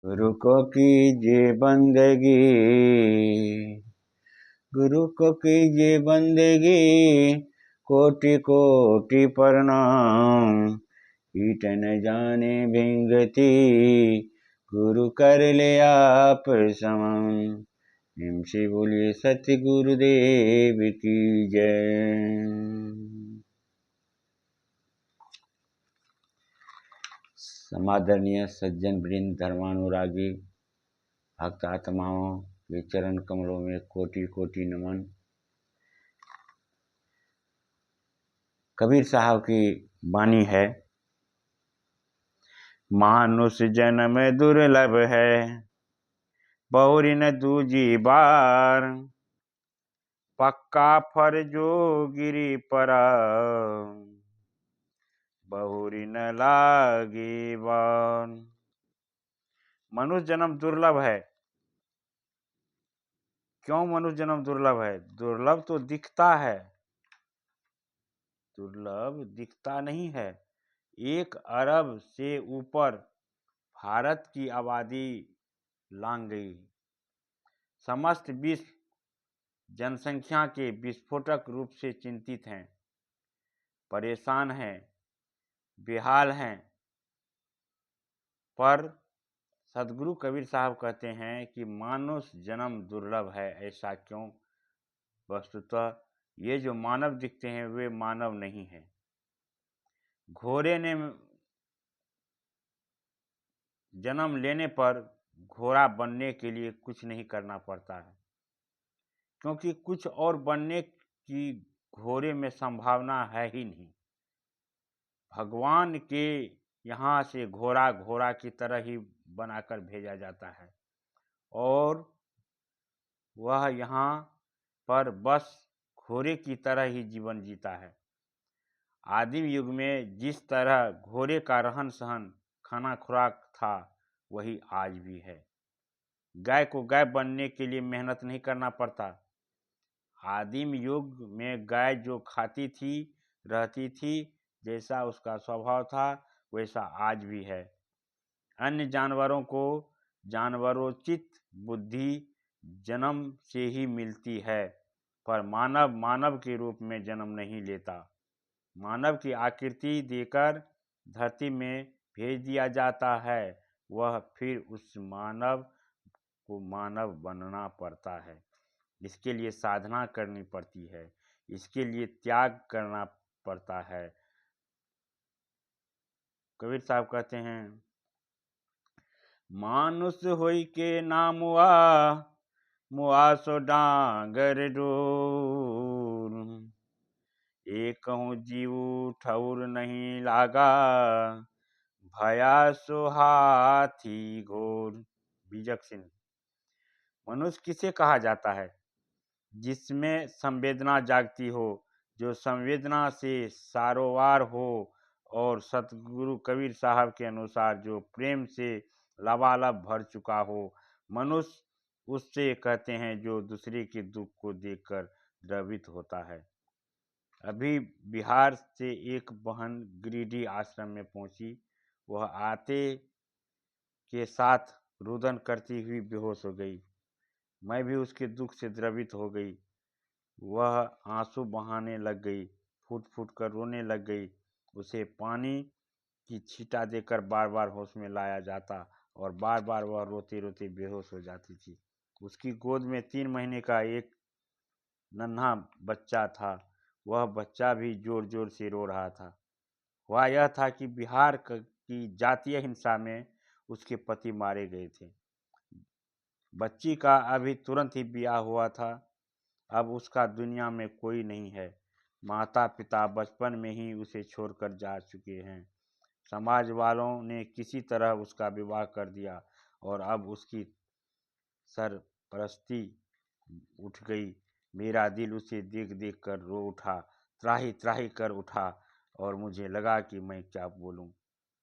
गुरु को कीजिए बंदगी, गुरु को कीजिए बंदगी, कोटि कोटि प्रणाम। ईट न जाने भिंगती, गुरु कर ले आप समम। निम से बोलिए सत्य गुरुदेव की जय। समादरणीय सज्जन वृंद, धर्मानुरागी भक्त आत्माओं के चरण कमलों में कोटि कोटि नमन। कबीर साहब की वाणी है, मानुष जन्म दुर्लभ है, बहुरी न दूजी बार। पक्का फर्जो गिरी परा, बहुरी न लागी बार। मनुष्य जन्म दुर्लभ है। क्यों मनुष्य जन्म दुर्लभ है? दुर्लभ तो दिखता है, दुर्लभ दिखता नहीं है। 1 अरब से ऊपर भारत की आबादी लांग गई। समस्त विश्व जनसंख्या के विस्फोटक रूप से चिंतित हैं, परेशान हैं, बेहाल हैं। पर सदगुरु कबीर साहब कहते हैं कि मानुष जन्म दुर्लभ है। ऐसा क्यों? वस्तुतः ये जो मानव दिखते हैं वे मानव नहीं है। घोड़े ने जन्म लेने पर घोड़ा बनने के लिए कुछ नहीं करना पड़ता है, क्योंकि कुछ और बनने की घोड़े में संभावना है ही नहीं। भगवान के यहाँ से घोड़ा घोड़ा की तरह ही बनाकर भेजा जाता है और वह यहाँ पर बस घोड़े की तरह ही जीवन जीता है। आदिम युग में जिस तरह घोड़े का रहन सहन, खाना खुराक था, वही आज भी है। गाय को गाय बनने के लिए मेहनत नहीं करना पड़ता। आदिम युग में गाय जो खाती थी, रहती थी, जैसा उसका स्वभाव था वैसा आज भी है। अन्य जानवरों को जानवरोचित बुद्धि जन्म से ही मिलती है, पर मानव मानव के रूप में जन्म नहीं लेता। मानव की आकृति देकर धरती में भेज दिया जाता है, वह फिर उस मानव को मानव बनना पड़ता है। इसके लिए साधना करनी पड़ती है, इसके लिए त्याग करना पड़ता है। कबीर साहब कहते हैं, मानुष होई के ना मुआ, मुआ सो डांगर डोर। एक जीव ठौर नहीं लागा, भया सो हाथी घोर। बीजक सिंह। मनुष्य किसे कहा जाता है? जिसमें संवेदना जागती हो, जो संवेदना से सारोवार हो और सतगुरु कबीर साहब के अनुसार जो प्रेम से लबालब भर चुका हो। मनुष्य उससे कहते हैं जो दूसरे के दुख को देखकर द्रवित होता है। अभी बिहार से एक बहन गिरिडीह आश्रम में पहुंची। वह आते के साथ रुदन करती हुई बेहोश हो गई। मैं भी उसके दुख से द्रवित हो गई। वह आंसू बहाने लग गई, फूट फूट कर रोने लग गई। उसे पानी की छींटा देकर बार बार होश में लाया जाता और बार बार वह रोते रोते बेहोश हो जाती थी। उसकी गोद में 3 महीने का एक नन्हा बच्चा था। वह बच्चा भी जोर जोर से रो रहा था। हुआ यह था कि बिहार की जातीय हिंसा में उसके पति मारे गए थे। बच्ची का अभी तुरंत ही ब्याह हुआ था। अब उसका दुनिया में कोई नहीं है। माता पिता बचपन में ही उसे छोड़कर जा चुके हैं। समाज वालों ने किसी तरह उसका विवाह कर दिया और अब उसकी सरपरस्ती उठ गई। मेरा दिल उसे देख देख कर रो उठा, त्राही त्राही कर उठा और मुझे लगा कि मैं क्या बोलूं,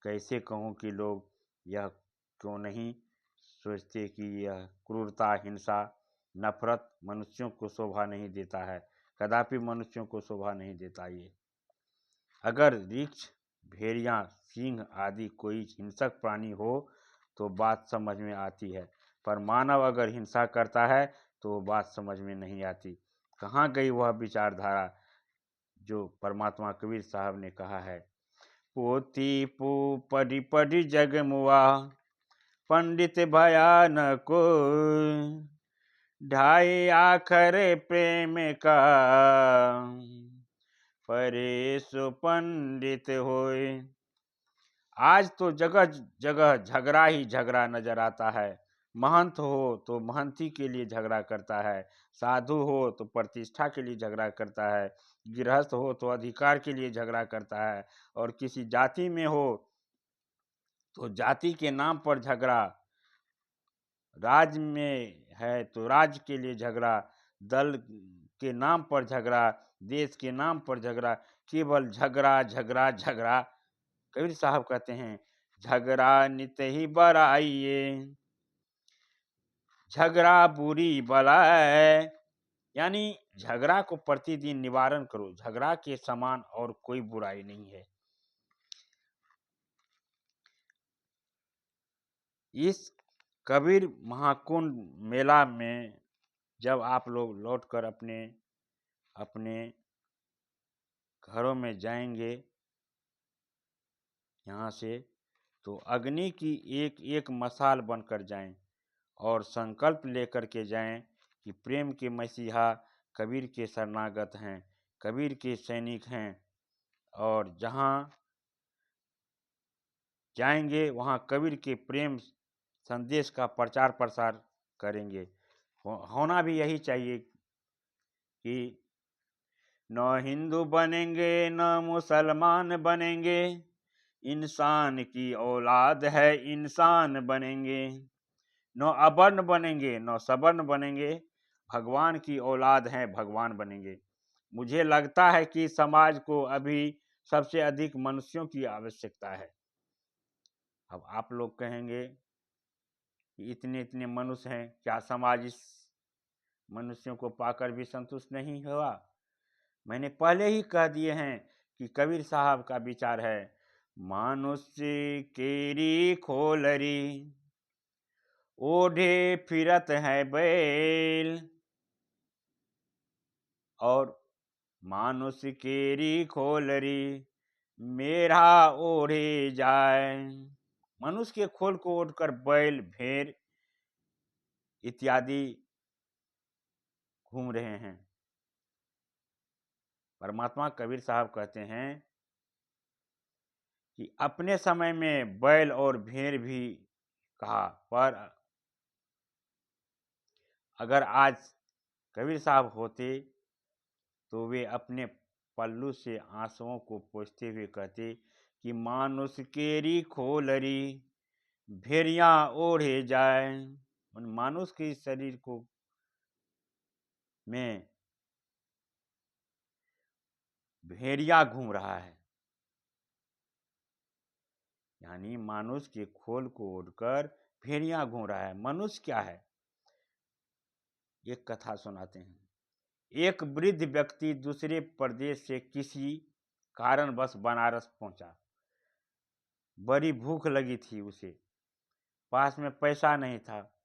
कैसे कहूं कि लोग यह क्यों नहीं सोचते कि यह क्रूरता, हिंसा, नफरत मनुष्यों को शोभा नहीं देता है। कदापि मनुष्यों को शोभा नहीं देता ये। अगर रीछ, भेड़िया, सिंह आदि कोई हिंसक प्राणी हो तो बात समझ में आती है, पर मानव अगर हिंसा करता है तो बात समझ में नहीं आती। कहाँ गई वह विचारधारा जो परमात्मा कबीर साहब ने कहा है, पोथी पू पढ़ी पढ़ी जग मुआ, पंडित भया न को, ढाई आखर प्रेम का, परे सो पंडित होए। आज तो जगह जगह झगड़ा ही झगड़ा नजर आता है। महंत हो तो महंती के लिए झगड़ा करता है, साधु हो तो प्रतिष्ठा के लिए झगड़ा करता है, गृहस्थ हो तो अधिकार के लिए झगड़ा करता है, और किसी जाति में हो तो जाति के नाम पर झगड़ा, राज्य में है तो राज्य के लिए झगड़ा, दल के नाम पर झगड़ा, देश के नाम पर झगड़ा, केवल झगड़ा झगड़ा झगड़ा। कबीर साहब कहते हैं, झगड़ा नित ही बराइए, झगड़ा बुरी बलाए। यानी झगड़ा को प्रतिदिन निवारण करो, झगड़ा के समान और कोई बुराई नहीं है। इस कबीर महाकुंभ मेला में जब आप लोग लौटकर अपने अपने घरों में जाएंगे यहाँ से, तो अग्नि की एक एक मसाल बनकर जाएं और संकल्प लेकर के जाएं कि प्रेम के मसीहा कबीर के शरणागत हैं, कबीर के सैनिक हैं, और जहाँ जाएंगे वहाँ कबीर के प्रेम संदेश का प्रचार प्रसार करेंगे। होना भी यही चाहिए कि न हिंदू बनेंगे न मुसलमान बनेंगे, इंसान की औलाद है इंसान बनेंगे। न अवर्ण बनेंगे न सवर्ण बनेंगे, भगवान की औलाद हैं भगवान बनेंगे। मुझे लगता है कि समाज को अभी सबसे अधिक मनुष्यों की आवश्यकता है। अब आप लोग कहेंगे कि इतने इतने मनुष्य हैं, क्या समाज इस मनुष्यों को पाकर भी संतुष्ट नहीं हुआ? मैंने पहले ही कह दिए हैं कि कबीर साहब का विचार है, मनुष्य केरी खोलरी, ओढ़े फिरत है बैल, और मानुष केरी खोलरी, मेरा ओढ़े जाए। मनुष्य के खोल को ओढ़कर बैल भेड़ इत्यादि घूम रहे हैं। परमात्मा कबीर साहब कहते हैं कि अपने समय में बैल और भेड़ भी कहा, पर अगर आज कबीर साहब होते तो वे अपने पल्लू से आंसुओं को पोंछते हुए कहते कि मानुष केरी खोलरी, भेड़िया ओढ़े जाए। उन मानुष के शरीर को में भेड़िया घूम रहा है, यानी मानुष के खोल को ओढ़कर भेड़िया घूम रहा है। मनुष्य क्या है? एक कथा सुनाते हैं। एक वृद्ध व्यक्ति दूसरे प्रदेश से किसी कारणवश बनारस पहुंचा। बड़ी भूख लगी थी उसे, पास में पैसा नहीं था।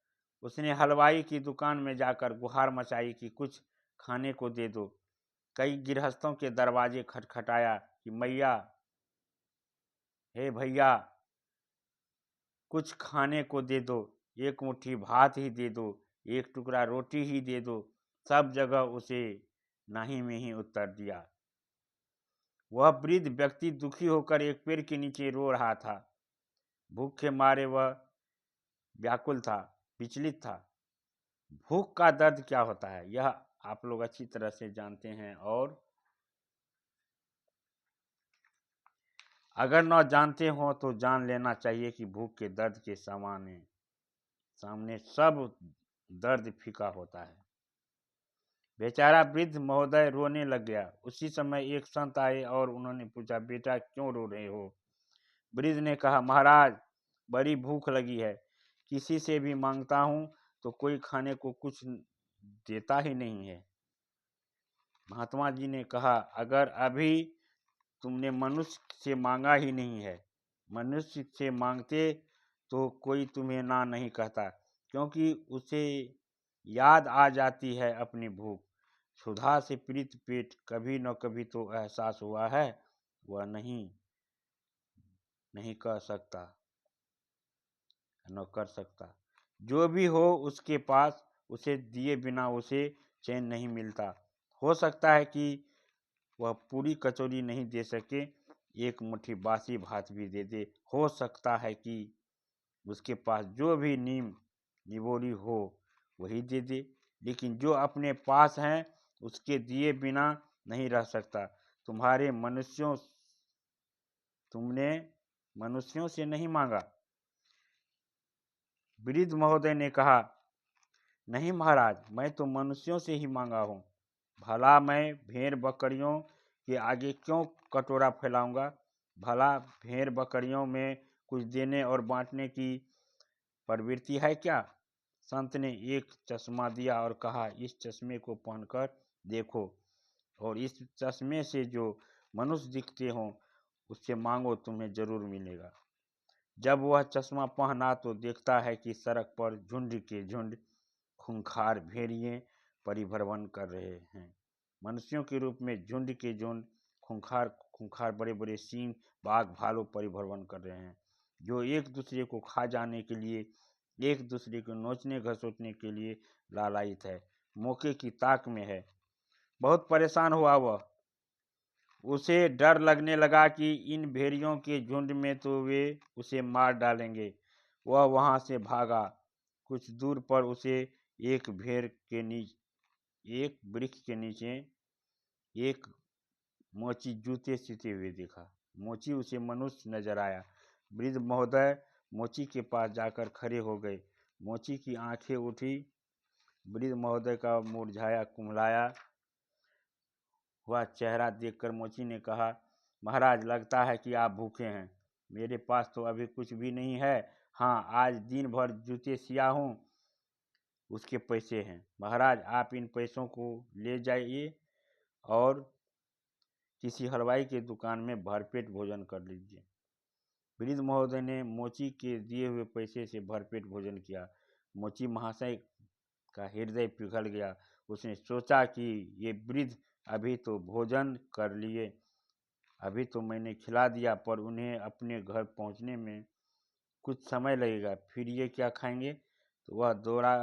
उसने हलवाई की दुकान में जाकर गुहार मचाई कि कुछ खाने को दे दो। कई गृहस्थों के दरवाजे खटखटाया कि मैया, हे भैया, कुछ खाने को दे दो, एक मुट्ठी भात ही दे दो, एक टुकड़ा रोटी ही दे दो। सब जगह उसे नहीं में ही उत्तर दिया। वह वृद्ध व्यक्ति दुखी होकर एक पेड़ के नीचे रो रहा था। भूख के मारे वह व्याकुल था, विचलित था। भूख का दर्द क्या होता है यह आप लोग अच्छी तरह से जानते हैं, और अगर न जानते हो तो जान लेना चाहिए कि भूख के दर्द के सामने सब दर्द फीका होता है। बेचारा वृद्ध महोदय रोने लग गया। उसी समय एक संत आए और उन्होंने पूछा, बेटा क्यों रो रहे हो? वृद्ध ने कहा, महाराज, बड़ी भूख लगी है, किसी से भी मांगता हूँ तो कोई खाने को कुछ देता ही नहीं है। महात्मा जी ने कहा, अगर अभी तुमने मनुष्य से मांगा ही नहीं है, मनुष्य से मांगते तो कोई तुम्हें ना नहीं कहता, क्योंकि उसे याद आ जाती है अपनी भूख। सुधा से पीड़ित पेट कभी न कभी तो एहसास हुआ है, वह नहीं कह सकता, न कर सकता। जो भी हो उसके पास, उसे दिए बिना उसे चैन नहीं मिलता। हो सकता है कि वह पूरी कचौरी नहीं दे सके, एक मुट्ठी बासी भात भी दे दे। हो सकता है कि उसके पास जो भी निबोरी हो वही दे दे, लेकिन जो अपने पास है उसके दिए बिना नहीं रह सकता। तुमने मनुष्यों से नहीं मांगा। वृद्ध महोदय ने कहा, नहीं महाराज, मैं तो मनुष्यों से ही मांगा हूँ। भला मैं भेड़ बकरियों के आगे क्यों कटोरा फैलाऊंगा? भला भेड़ बकरियों में कुछ देने और बांटने की प्रवृत्ति है क्या? संत ने एक चश्मा दिया और कहा, इस चश्मे को पहनकर देखो, और इस चश्मे से जो मनुष्य दिखते हो उससे मांगो, तुम्हें जरूर मिलेगा। जब वह चश्मा पहना तो देखता है कि सड़क पर झुंड के झुंड खूंखार भेड़िए परिभ्रमण कर रहे हैं। मनुष्यों के रूप में झुंड के झुंड खूंखार खूंखार बड़े बड़े सींग बाघ भालू परिभ्रमण कर रहे हैं, जो एक दूसरे को खा जाने के लिए, एक दूसरे को नोचने घसोटने के लिए लालायित है, मौके की ताक में है। बहुत परेशान हुआ वह। उसे डर लगने लगा कि इन भेड़ियों के झुंड में तो वे उसे मार डालेंगे। वह वहां से भागा। कुछ दूर पर उसे एक वृक्ष के नीचे एक मोची जूते सीते हुए देखा। मोची उसे मनुष्य नजर आया। वृद्ध महोदय मोची के पास जाकर खड़े हो गए। मोची की आंखें उठी। वृद्ध महोदय का मुरझाया कुम्हलाया हुआ चेहरा देखकर मोची ने कहा, महाराज, लगता है कि आप भूखे हैं। मेरे पास तो अभी कुछ भी नहीं है। हाँ, आज दिन भर जूते सिया हूँ, उसके पैसे हैं। महाराज, आप इन पैसों को ले जाइए और किसी हलवाई के दुकान में भरपेट भोजन कर लीजिए। वृद्ध महोदय ने मोची के दिए हुए पैसे से भरपेट भोजन किया। मोची महाशय का हृदय पिघल गया। उसने सोचा कि ये वृद्ध अभी तो भोजन कर लिए, अभी तो मैंने खिला दिया, पर उन्हें अपने घर पहुंचने में कुछ समय लगेगा, फिर ये क्या खाएंगे? तो वह दौड़ा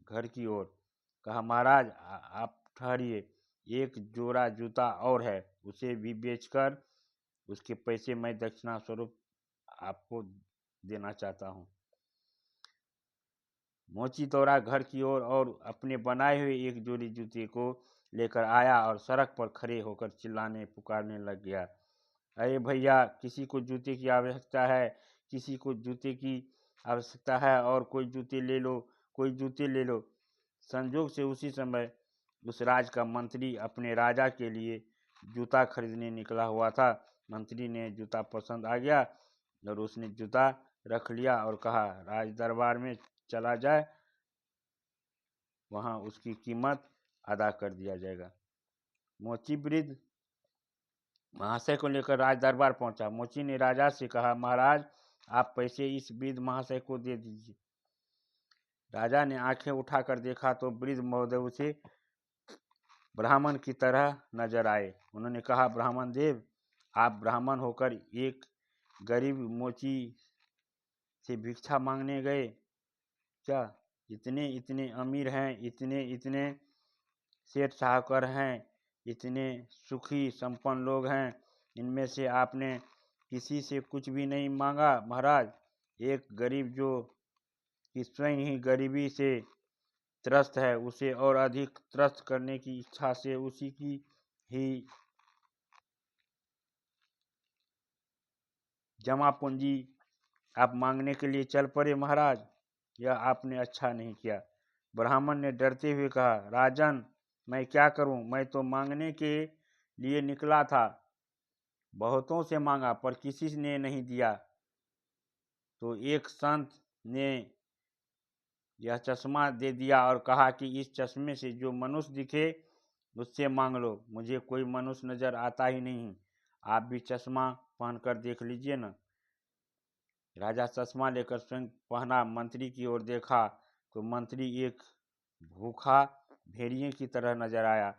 घर की ओर। कहा, महाराज, आप ठहरिए, एक जोड़ा जूता और है, उसे भी बेचकर उसके पैसे मैं दक्षिणा स्वरूप आपको देना चाहता हूँ। मोची दौड़ा घर की ओर और अपने बनाए हुए एक जोड़ी जूते को लेकर आया और सड़क पर खड़े होकर चिल्लाने पुकारने लग गया, अरे भैया, किसी को जूते की आवश्यकता है, किसी को जूते की आवश्यकता है, और कोई जूते ले लो, कोई जूते ले लो। संजोग से उसी समय उस राज का मंत्री अपने राजा के लिए जूता खरीदने निकला हुआ था। मंत्री ने जूता पसंद आ गया और उसने जूता रख लिया और कहा, राज दरबार में चला जाए, वहां उसकी कीमत अदा कर दिया जाएगा। मोची वृद्ध महाशय को लेकर राज दरबार पहुंचा। मोची ने राजा से कहा, महाराज, आप पैसे इस वृद्ध महाशय को दे दीजिए। राजा ने आंखें उठाकर देखा तो वृद्ध महोदय उसे ब्राह्मण की तरह नजर आए। उन्होंने कहा, ब्राह्मण देव, आप ब्राह्मण होकर एक गरीब मोची से भिक्षा मांगने गए क्या? इतने इतने अमीर हैं, इतने इतने सेठ साहूकार हैं, इतने सुखी संपन्न लोग हैं, इनमें से आपने किसी से कुछ भी नहीं मांगा? महाराज, एक गरीब जो कि स्वयं ही गरीबी से त्रस्त है, उसे और अधिक त्रस्त करने की इच्छा से उसी की ही जमा पूंजी आप मांगने के लिए चल पड़े। महाराज, यह आपने अच्छा नहीं किया। ब्राह्मण ने डरते हुए कहा, राजन, मैं क्या करूं? मैं तो मांगने के लिए निकला था, बहुतों से मांगा पर किसी ने नहीं दिया, तो एक संत ने यह चश्मा दे दिया और कहा कि इस चश्मे से जो मनुष्य दिखे उससे मांग लो। मुझे कोई मनुष्य नजर आता ही नहीं, आप भी चश्मा पहनकर देख लीजिए ना। राजा चश्मा लेकर स्वयं पहना, मंत्री की ओर देखा तो मंत्री एक भूखा भेड़िए की तरह नजर आया।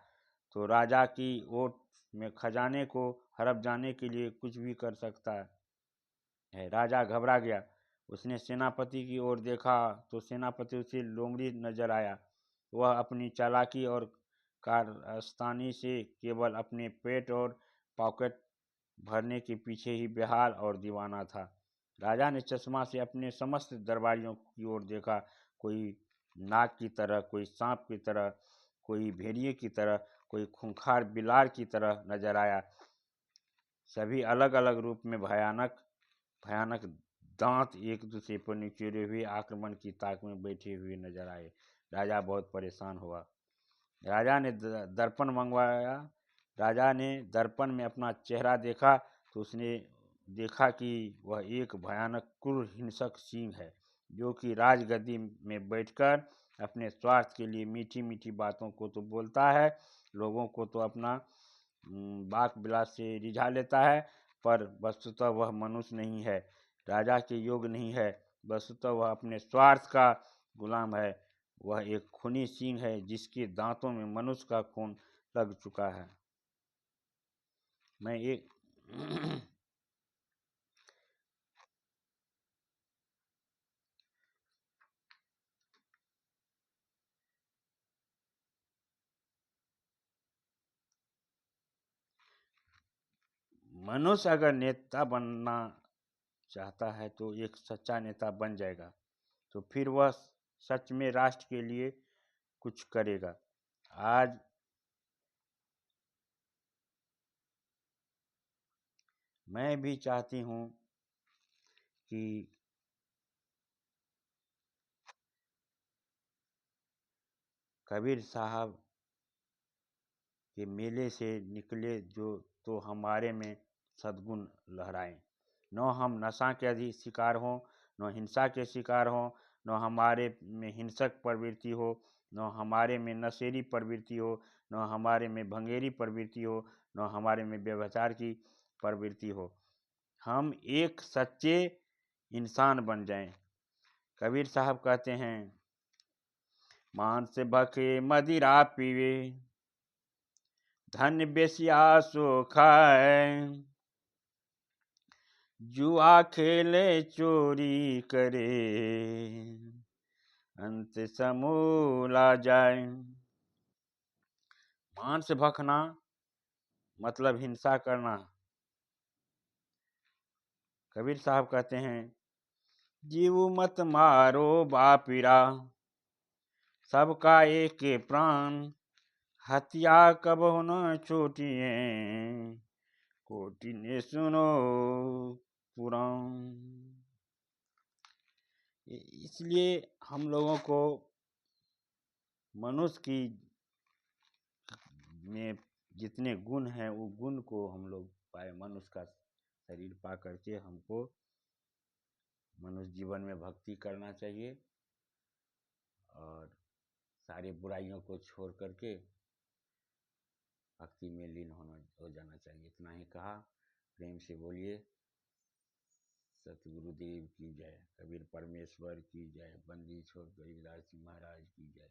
तो राजा की ओट में खजाने को हड़प जाने के लिए कुछ भी कर सकता है। राजा घबरा गया। उसने सेनापति की ओर देखा तो सेनापति उसे लोमड़ी नजर आया। वह अपनी चालाकी और कारस्तानी से केवल अपने पेट और पॉकेट भरने के पीछे ही बेहाल और दीवाना था। राजा ने चश्मा से अपने समस्त दरबारियों की ओर देखा। कोई नाग की तरह, कोई सांप की तरह, कोई भेड़िए की तरह, कोई खूंखार बिलार की तरह नजर आया। सभी अलग अलग रूप में भयानक भयानक दांत एक दूसरे पर निचोड़े हुए आक्रमण की ताक में बैठे हुए नजर आए। राजा बहुत परेशान हुआ। राजा ने दर्पण मंगवाया। राजा ने दर्पण में अपना चेहरा देखा तो उसने देखा कि वह एक भयानक क्रूर हिंसक सिंह है, जो कि राजगद्दी में बैठकर अपने स्वार्थ के लिए मीठी मीठी बातों को तो बोलता है, लोगों को तो अपना बाक विलास से रिझा लेता है, पर वस्तुतः वह मनुष्य नहीं है, राजा के योग नहीं है। वस्तुतः वह अपने स्वार्थ का गुलाम है। वह एक खूनी सिंह है जिसके दांतों में मनुष्य का खून लग चुका है। मैं एक मनुष्य अगर नेता बनना चाहता है तो एक सच्चा नेता बन जाएगा, तो फिर वह सच में राष्ट्र के लिए कुछ करेगा। आज मैं भी चाहती हूँ कि कबीर साहब के मेले से निकले जो तो हमारे में सद्गुण लहराएं। न हम नशा के अधिक शिकार हों, न हिंसा के शिकार हों, न हमारे में हिंसक प्रवृत्ति हो, न हमारे में नशेरी प्रवृत्ति हो, न हमारे में भंगेरी प्रवृत्ति हो, न हमारे में व्यभिचार की प्रवृत्ति हो। हम एक सच्चे इंसान बन जाएं। कबीर साहब कहते हैं, मांस भखे मदिरा पीवे, धन बेसिया सो खाए, जुआ खेले चोरी करे, अंत समूला जाए। मांस भखना मतलब हिंसा करना। कबीर साहब कहते हैं, जीव मत मारो बापिरा, सबका एक प्राण, हत्या कबहु न छूटिए, कोटि ने सुनो पुराण। इसलिए हम लोगों को मनुष्य की में जितने गुण हैं वो गुण को हम लोग पाए। मनुष्य का शरीर पा करके हमको मनुष्य जीवन में भक्ति करना चाहिए और सारी बुराइयों को छोड़ करके भक्ति में लीन हो जाना चाहिए। इतना ही कहा। प्रेम से बोलिए सतगुरुदेव की जय, कबीर परमेश्वर की जय, बंदी छोड़ गरीबदास जी महाराज की जय।